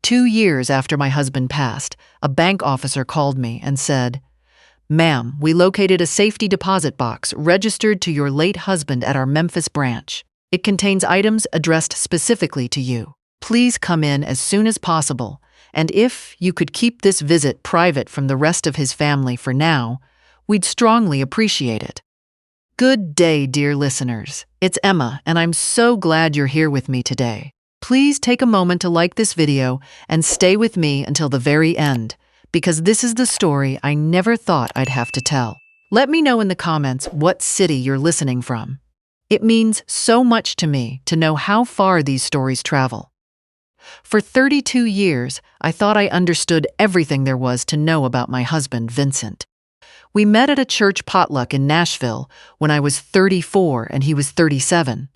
2 years after my husband passed, a bank officer called me and said, "Ma'am, we located a safety deposit box registered to your late husband at our Memphis branch. It contains items addressed specifically to you. Please come in as soon as possible, and if you could keep this visit private from the rest of his family for now, we'd strongly appreciate it." Good day, dear listeners. It's Emma, and I'm so glad you're here with me today. Please take a moment to like this video and stay with me until the very end, because this is the story I never thought I'd have to tell. Let me know in the comments what city you're listening from. It means so much to me to know how far these stories travel. For 32 years, I thought I understood everything there was to know about my husband, Vincent. We met at a church potluck in Nashville when I was 34 and he was 37.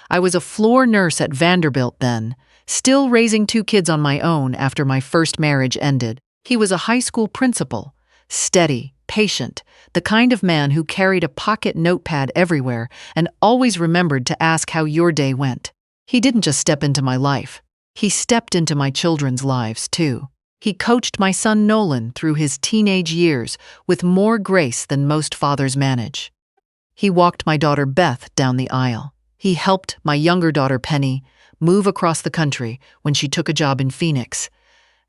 I was a floor nurse at Vanderbilt then, still raising 2 kids on my own after my first marriage ended. He was a high school principal, steady, patient, the kind of man who carried a pocket notepad everywhere and always remembered to ask how your day went. He didn't just step into my life. He stepped into my children's lives, too. He coached my son Nolan through his teenage years with more grace than most fathers manage. He walked my daughter Beth down the aisle. He helped my younger daughter Penny move across the country when she took a job in Phoenix.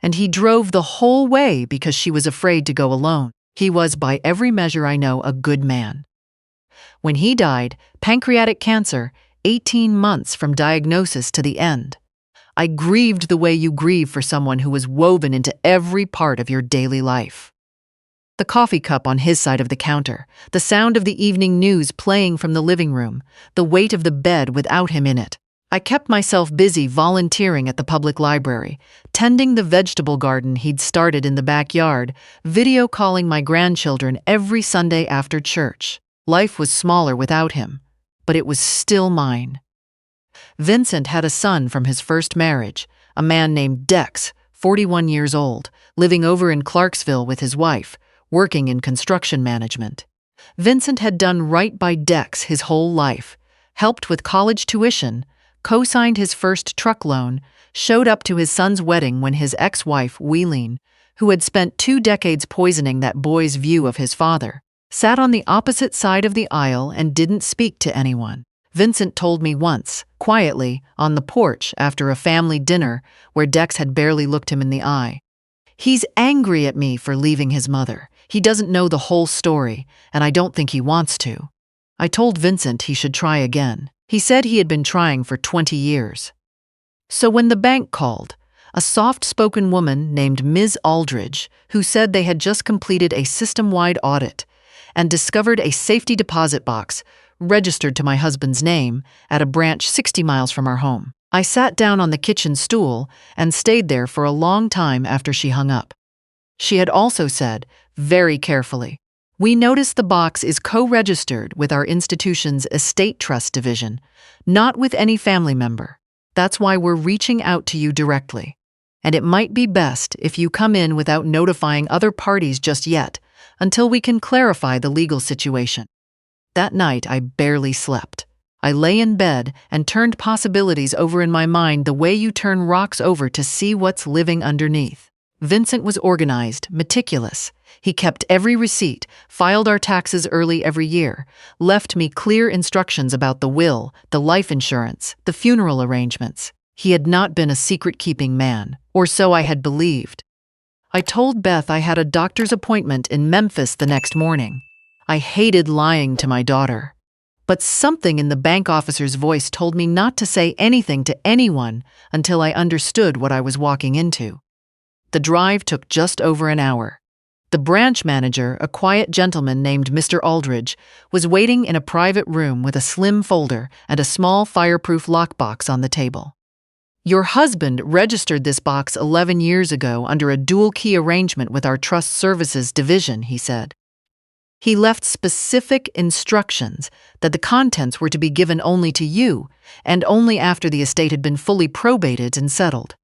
And he drove the whole way because she was afraid to go alone. He was, by every measure I know, a good man. When he died, pancreatic cancer, 18 months from diagnosis to the end, I grieved the way you grieve for someone who was woven into every part of your daily life. The coffee cup on his side of the counter, the sound of the evening news playing from the living room, the weight of the bed without him in it. I kept myself busy volunteering at the public library, tending the vegetable garden he'd started in the backyard, video calling my grandchildren every Sunday after church. Life was smaller without him, but it was still mine. Vincent had a son from his first marriage, a man named Dex, 41 years old, living over in Clarksville with his wife, working in construction management. Vincent had done right by Dex his whole life, helped with college tuition, co-signed his first truck loan, showed up to his son's wedding when his ex-wife, Wheeleen, who had spent 2 decades poisoning that boy's view of his father, sat on the opposite side of the aisle and didn't speak to anyone. Vincent told me once, quietly, on the porch after a family dinner where Dex had barely looked him in the eye, "He's angry at me for leaving his mother. He doesn't know the whole story, and I don't think he wants to." I told Vincent he should try again. He said he had been trying for 20 years. So when the bank called, a soft-spoken woman named Ms. Aldridge, who said they had just completed a system-wide audit and discovered a safety deposit box registered to my husband's name at a branch 60 miles from our home, I sat down on the kitchen stool and stayed there for a long time after she hung up. She had also said, very carefully, "We noticed the box is co-registered with our institution's estate trust division, not with any family member. That's why we're reaching out to you directly. And it might be best if you come in without notifying other parties just yet, until we can clarify the legal situation." That night, I barely slept. I lay in bed and turned possibilities over in my mind the way you turn rocks over to see what's living underneath. Vincent was organized, meticulous. He kept every receipt, filed our taxes early every year, left me clear instructions about the will, the life insurance, the funeral arrangements. He had not been a secret-keeping man, or so I had believed. I told Beth I had a doctor's appointment in Memphis the next morning. I hated lying to my daughter. But something in the bank officer's voice told me not to say anything to anyone until I understood what I was walking into. The drive took just over an hour. The branch manager, a quiet gentleman named Mr. Aldridge, was waiting in a private room with a slim folder and a small fireproof lockbox on the table. "Your husband registered this box 11 years ago under a dual-key arrangement with our trust services division," he said. He left specific instructions that the contents were to be given only to you, and only after the estate had been fully probated and settled.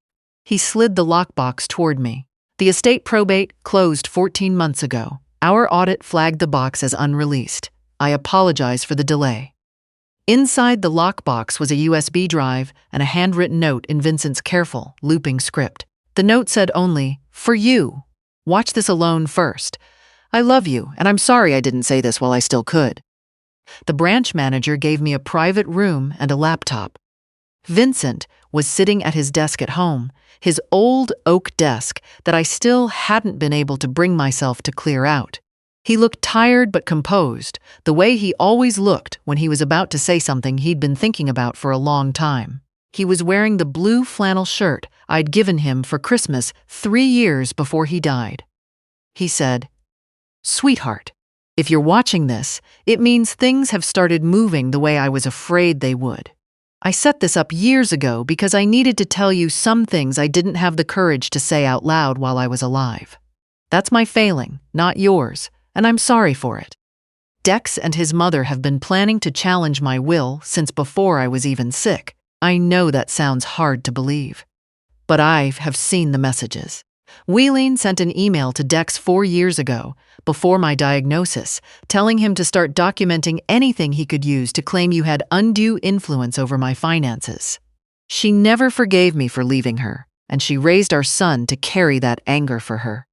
He slid the lockbox toward me. "The estate probate closed 14 months ago. Our audit flagged the box as unreleased. I apologize for the delay." Inside the lockbox was a USB drive and a handwritten note in Vincent's careful, looping script. The note said only, "For you. Watch this alone first. I love you, and I'm sorry I didn't say this while I still could." The branch manager gave me a private room and a laptop. Vincent was sitting at his desk at home, his old oak desk that I still hadn't been able to bring myself to clear out. He looked tired but composed, the way he always looked when he was about to say something he'd been thinking about for a long time. He was wearing the blue flannel shirt I'd given him for Christmas 3 years before he died. He said, "Sweetheart, if you're watching this, it means things have started moving the way I was afraid they would. I set this up years ago because I needed to tell you some things I didn't have the courage to say out loud while I was alive. That's my failing, not yours, and I'm sorry for it. Dex and his mother have been planning to challenge my will since before I was even sick. I know that sounds hard to believe, but I have seen the messages. Wheeling sent an email to Dex 4 years ago, before my diagnosis, telling him to start documenting anything he could use to claim you had undue influence over my finances. She never forgave me for leaving her, and she raised our son to carry that anger for her.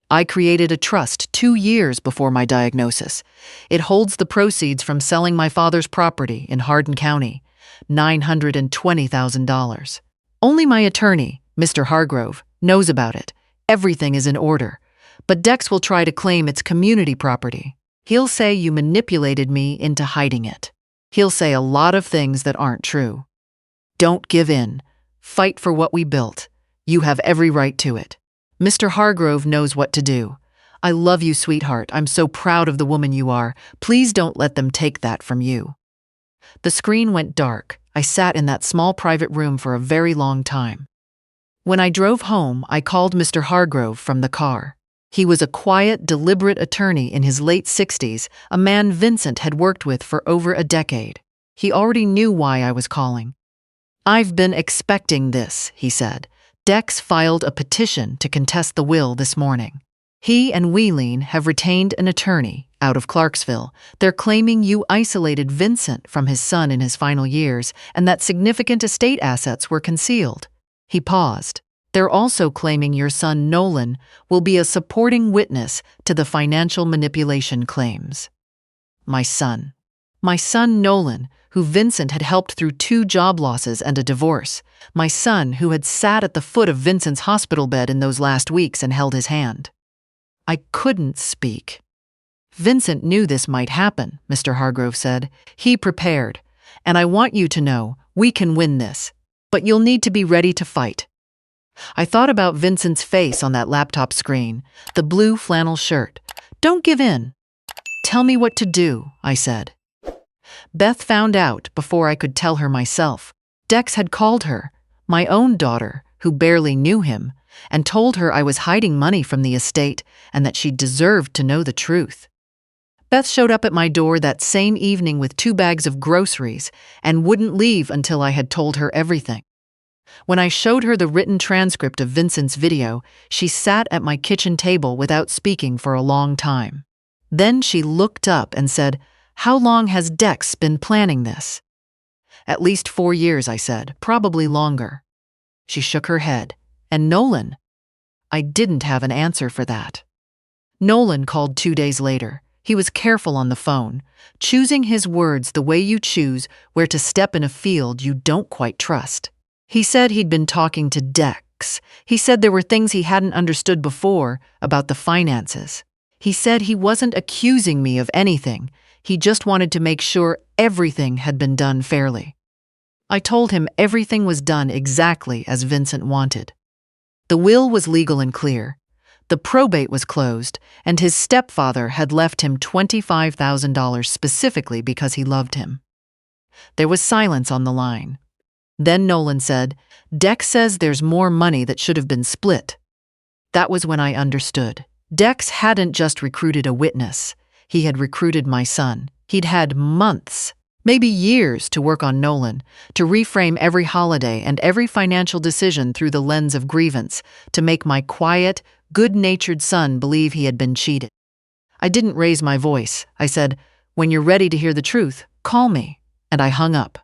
I created a trust 2 years before my diagnosis. It holds the proceeds from selling my father's property in Hardin County, $920,000. Only my attorney, Mr. Hargrove, knows about it. Everything is in order. But Dex will try to claim it's community property. He'll say you manipulated me into hiding it. He'll say a lot of things that aren't true. Don't give in. Fight for what we built. You have every right to it. Mr. Hargrove knows what to do. I love you, sweetheart. I'm so proud of the woman you are. Please don't let them take that from you." The screen went dark. I sat in that small private room for a very long time. When I drove home, I called Mr. Hargrove from the car. He was a quiet, deliberate attorney in his late 60s, a man Vincent had worked with for over a decade. He already knew why I was calling. "I've been expecting this," he said. "Dex filed a petition to contest the will this morning. He and Wheeling have retained an attorney out of Clarksville. They're claiming you isolated Vincent from his son in his final years and that significant estate assets were concealed." He paused. "They're also claiming your son Nolan will be a supporting witness to the financial manipulation claims." My son Nolan, who Vincent had helped through 2 job losses and a divorce. My son, who had sat at the foot of Vincent's hospital bed in those last weeks and held his hand. I couldn't speak. "Vincent knew this might happen," Mr. Hargrove said. "He prepared. And I want you to know, we can win this. But you'll need to be ready to fight." I thought about Vincent's face on that laptop screen, the blue flannel shirt. "Don't give in. Tell me what to do," I said. Beth found out before I could tell her myself. Dex had called her, my own daughter, who barely knew him, and told her I was hiding money from the estate and that she deserved to know the truth. Beth showed up at my door that same evening with 2 bags of groceries and wouldn't leave until I had told her everything. When I showed her the written transcript of Vincent's video, she sat at my kitchen table without speaking for a long time. Then she looked up and said, "How long has Dex been planning this?" "At least 4 years," I said, "probably longer." She shook her head. "And Nolan?" I didn't have an answer for that. Nolan called 2 days later. He was careful on the phone, choosing his words the way you choose where to step in a field you don't quite trust. He said he'd been talking to Dex. He said there were things he hadn't understood before about the finances. He said he wasn't accusing me of anything. He just wanted to make sure everything had been done fairly. I told him everything was done exactly as Vincent wanted. The will was legal and clear. The probate was closed, and his stepfather had left him $25,000 specifically because he loved him. There was silence on the line. Then Nolan said, "Dex says there's more money that should have been split." That was when I understood. Dex hadn't just recruited a witness. He had recruited my son. He'd had months, maybe years, to work on Nolan, to reframe every holiday and every financial decision through the lens of grievance, to make my quiet, good-natured son believe he had been cheated. I didn't raise my voice. I said, "When you're ready to hear the truth, call me," and I hung up.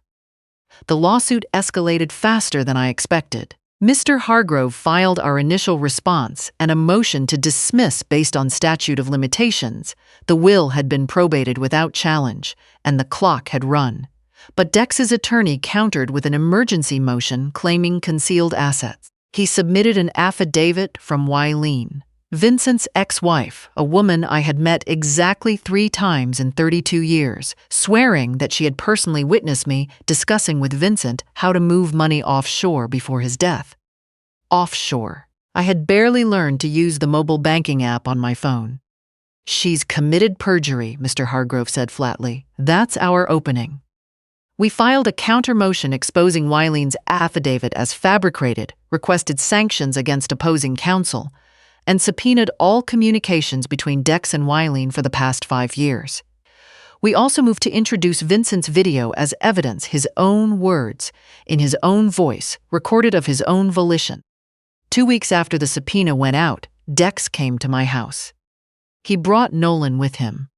The lawsuit escalated faster than I expected. Mr. Hargrove filed our initial response and a motion to dismiss based on statute of limitations. The will had been probated without challenge, and the clock had run. But Dex's attorney countered with an emergency motion claiming concealed assets. He submitted an affidavit from Wileen, Vincent's ex-wife, a woman I had met exactly 3 times in 32 years, swearing that she had personally witnessed me discussing with Vincent how to move money offshore before his death. Offshore. I had barely learned to use the mobile banking app on my phone. "She's committed perjury," Mr. Hargrove said flatly. "That's our opening." We filed a counter-motion exposing Wileen's affidavit as fabricated, requested sanctions against opposing counsel, and subpoenaed all communications between Dex and Wileen for the past 5 years. We also moved to introduce Vincent's video as evidence, his own words, in his own voice, recorded of his own volition. 2 weeks after the subpoena went out, Dex came to my house. He brought Nolan with him.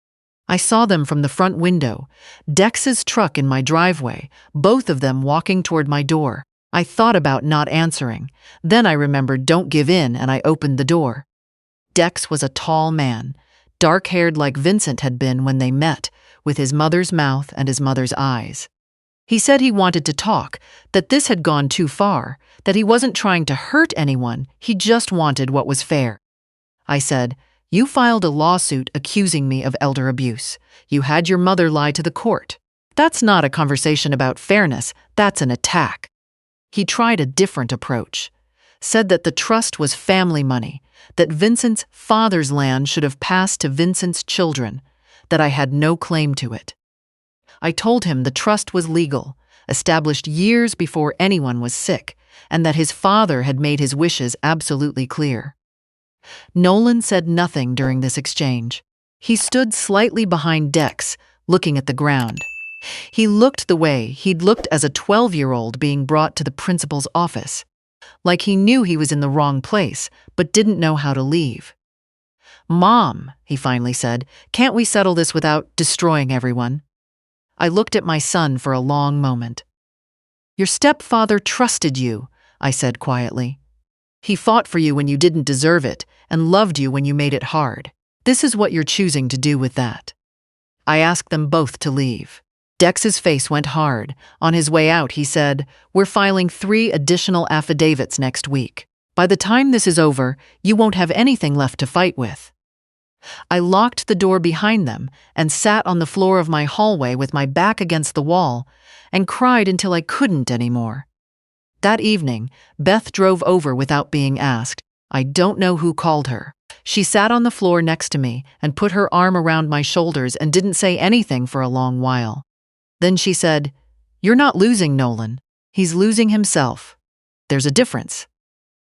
I saw them from the front window, Dex's truck in my driveway, both of them walking toward my door. I thought about not answering. Then I remembered "don't give in," and I opened the door. Dex was a tall man, dark-haired like Vincent had been when they met, with his mother's mouth and his mother's eyes. He said he wanted to talk, that this had gone too far, that he wasn't trying to hurt anyone, he just wanted what was fair. I said, "You filed a lawsuit accusing me of elder abuse. You had your mother lie to the court. That's not a conversation about fairness, that's an attack." He tried a different approach, said that the trust was family money, that Vincent's father's land should have passed to Vincent's children, that I had no claim to it. I told him the trust was legal, established years before anyone was sick, and that his father had made his wishes absolutely clear. Nolan said nothing during this exchange. He stood slightly behind Dex, looking at the ground. He looked the way he'd looked as a 12-year-old being brought to the principal's office, like he knew he was in the wrong place, but didn't know how to leave. "Mom," he finally said, "can't we settle this without destroying everyone?" I looked at my son for a long moment. "Your stepfather trusted you," I said quietly. "He fought for you when you didn't deserve it, and loved you when you made it hard. This is what you're choosing to do with that." I asked them both to leave. Dex's face went hard. On his way out, he said, "We're filing 3 additional affidavits next week. By the time this is over, you won't have anything left to fight with." I locked the door behind them and sat on the floor of my hallway with my back against the wall and cried until I couldn't anymore. That evening, Beth drove over without being asked. I don't know who called her. She sat on the floor next to me and put her arm around my shoulders and didn't say anything for a long while. Then she said, "You're not losing Nolan. He's losing himself. There's a difference."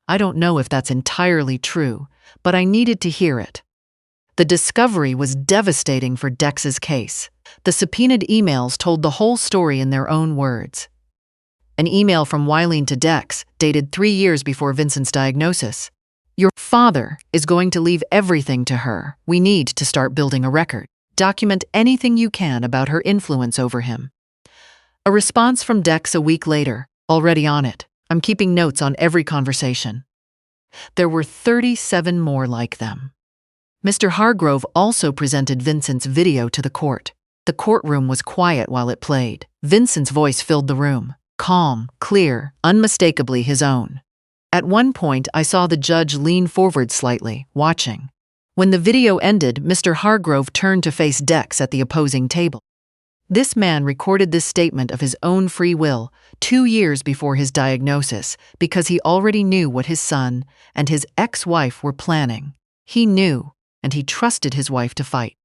I don't know if that's entirely true, but I needed to hear it. The discovery was devastating for Dex's case. The subpoenaed emails told the whole story in their own words. An email from Wileen to Dex, dated 3 years before Vincent's diagnosis. "Your father is going to leave everything to her. We need to start building a record. Document anything you can about her influence over him." A response from Dex a week later, "Already on it. I'm keeping notes on every conversation." There were 37 more like them. Mr. Hargrove also presented Vincent's video to the court. The courtroom was quiet while it played. Vincent's voice filled the room, calm, clear, unmistakably his own. At one point, I saw the judge lean forward slightly, watching. When the video ended, Mr. Hargrove turned to face Dex at the opposing table. This man recorded this statement of his own free will 2 years before his diagnosis because he already knew what his son and his ex-wife were planning. He knew, and he trusted his wife to fight.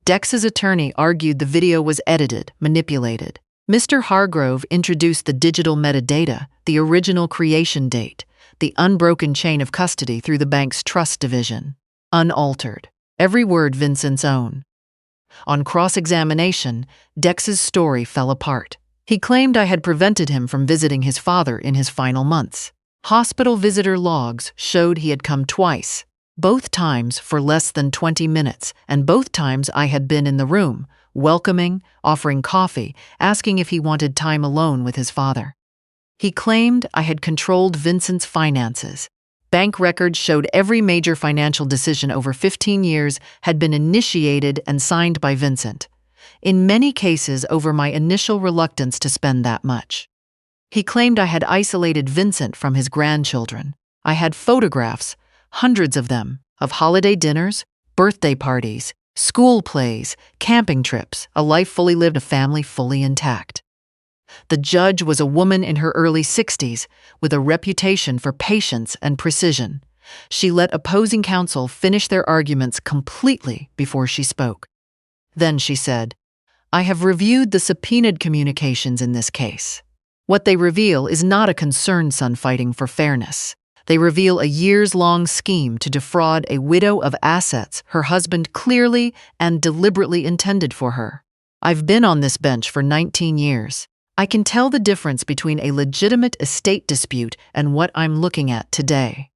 Dex's attorney argued the video was edited, manipulated. Mr. Hargrove introduced the digital metadata, the original creation date, the unbroken chain of custody through the bank's trust division. Unaltered. Every word Vincent's own. On cross-examination, Dex's story fell apart. He claimed I had prevented him from visiting his father in his final months. Hospital visitor logs showed he had come twice, both times for less than 20 minutes, and both times I had been in the room, welcoming, offering coffee, asking if he wanted time alone with his father. He claimed I had controlled Vincent's finances. Bank records showed every major financial decision over 15 years had been initiated and signed by Vincent, in many cases over my initial reluctance to spend that much. He claimed I had isolated Vincent from his grandchildren. I had photographs, hundreds of them, of holiday dinners, birthday parties, school plays, camping trips, a life fully lived, a family fully intact. The judge was a woman in her early 60s with a reputation for patience and precision. She let opposing counsel finish their arguments completely before she spoke. Then she said, "I have reviewed the subpoenaed communications in this case. What they reveal is not a concerned son fighting for fairness. They reveal a years-long scheme to defraud a widow of assets her husband clearly and deliberately intended for her. I've been on this bench for 19 years. I can tell the difference between a legitimate estate dispute and what I'm looking at today."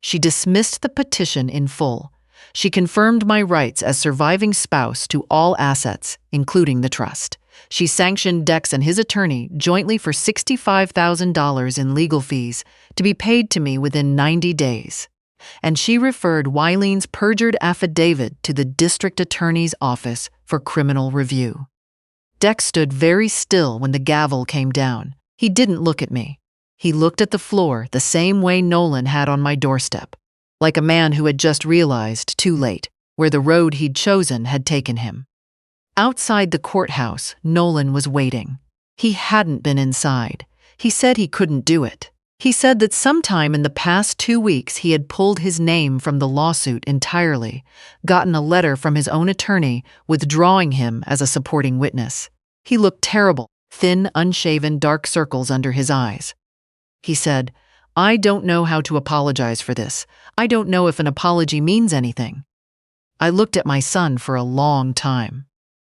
She dismissed the petition in full. She confirmed my rights as surviving spouse to all assets, including the trust. She sanctioned Dex and his attorney jointly for $65,000 in legal fees to be paid to me within 90 days. And she referred Wylene's perjured affidavit to the district attorney's office for criminal review. Dex stood very still when the gavel came down. He didn't look at me. He looked at the floor the same way Nolan had on my doorstep, like a man who had just realized, too late, where the road he'd chosen had taken him. Outside the courthouse, Nolan was waiting. He hadn't been inside. He said he couldn't do it. He said that sometime in the past 2 weeks he had pulled his name from the lawsuit entirely, gotten a letter from his own attorney withdrawing him as a supporting witness. He looked terrible, thin, unshaven, dark circles under his eyes. He said, "I don't know how to apologize for this. I don't know if an apology means anything." I looked at my son for a long time.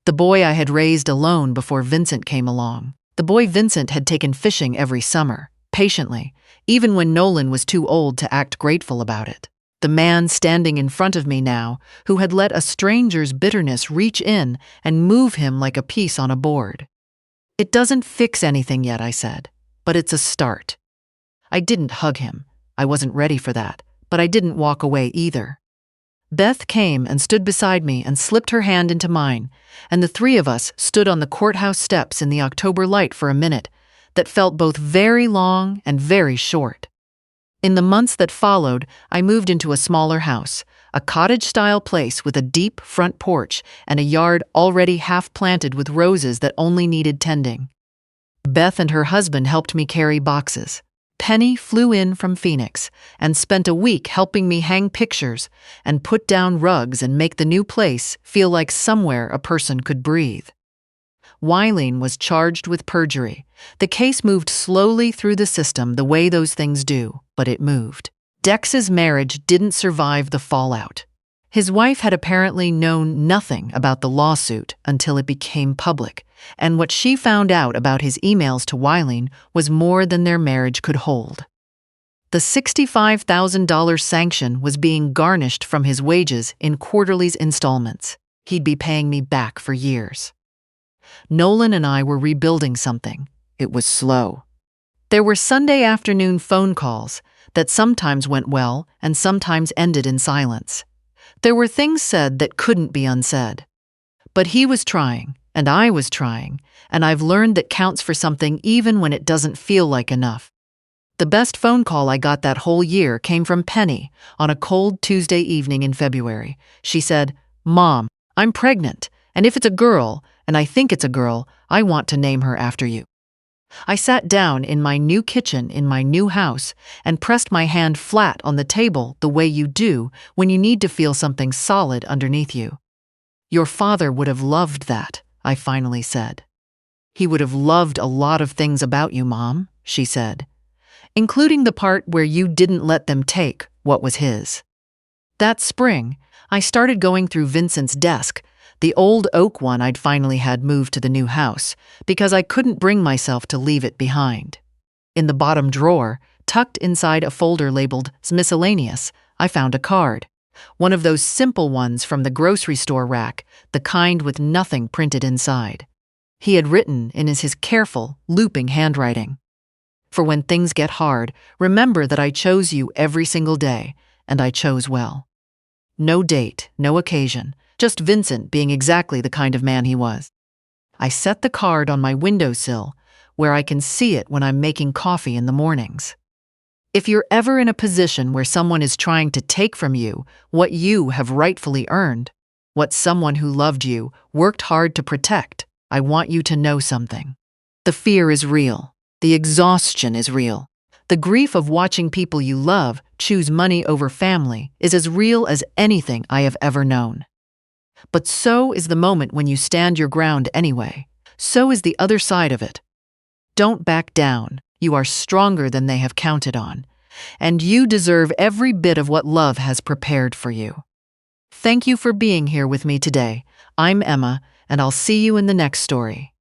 The boy I had raised alone before Vincent came along. The boy Vincent had taken fishing every summer, patiently, even when Nolan was too old to act grateful about it. The man standing in front of me now, who had let a stranger's bitterness reach in and move him like a piece on a board. "It doesn't fix anything yet," I said, "but it's a start." I didn't hug him. I wasn't ready for that, but I didn't walk away either. Beth came and stood beside me and slipped her hand into mine, and the three of us stood on the courthouse steps in the October light for a minute that felt both very long and very short. In the months that followed, I moved into a smaller house, a cottage-style place with a deep front porch and a yard already half-planted with roses that only needed tending. Beth and her husband helped me carry boxes. Penny flew in from Phoenix and spent a week helping me hang pictures and put down rugs and make the new place feel like somewhere a person could breathe. Wylene was charged with perjury. The case moved slowly through the system the way those things do, but it moved. Dex's marriage didn't survive the fallout. His wife had apparently known nothing about the lawsuit until it became public, and what she found out about his emails to Wylene was more than their marriage could hold. The $65,000 sanction was being garnished from his wages in quarterly's installments. He'd be paying me back for years. Nolan and I were rebuilding something. It was slow. There were Sunday afternoon phone calls that sometimes went well and sometimes ended in silence. There were things said that couldn't be unsaid. But he was trying, and I was trying, and I've learned that counts for something even when it doesn't feel like enough. The best phone call I got that whole year came from Penny on a cold Tuesday evening in February. She said, "Mom, I'm pregnant, and if it's a girl, and I think it's a girl, I want to name her after you." I sat down in my new kitchen in my new house and pressed my hand flat on the table the way you do when you need to feel something solid underneath you. "Your father would have loved that," I finally said. "He would have loved a lot of things about you, Mom," she said, "including the part where you didn't let them take what was his." That spring, I started going through Vincent's desk, the old oak one I'd finally had moved to the new house, because I couldn't bring myself to leave it behind. In the bottom drawer, tucked inside a folder labeled Miscellaneous, I found a card. One of those simple ones from the grocery store rack, the kind with nothing printed inside. He had written in his careful, looping handwriting, For when things get hard, remember that I chose you every single day, and I chose well. No date, no occasion, just Vincent being exactly the kind of man he was. I set the card on my windowsill, where I can see it when I'm making coffee in the mornings. If you're ever in a position where someone is trying to take from you what you have rightfully earned, what someone who loved you worked hard to protect, I want you to know something. The fear is real. The exhaustion is real. The grief of watching people you love choose money over family is as real as anything I have ever known. But so is the moment when you stand your ground anyway. So is the other side of it. Don't back down. You are stronger than they have counted on, and you deserve every bit of what love has prepared for you. Thank you for being here with me today. I'm Emma, and I'll see you in the next story.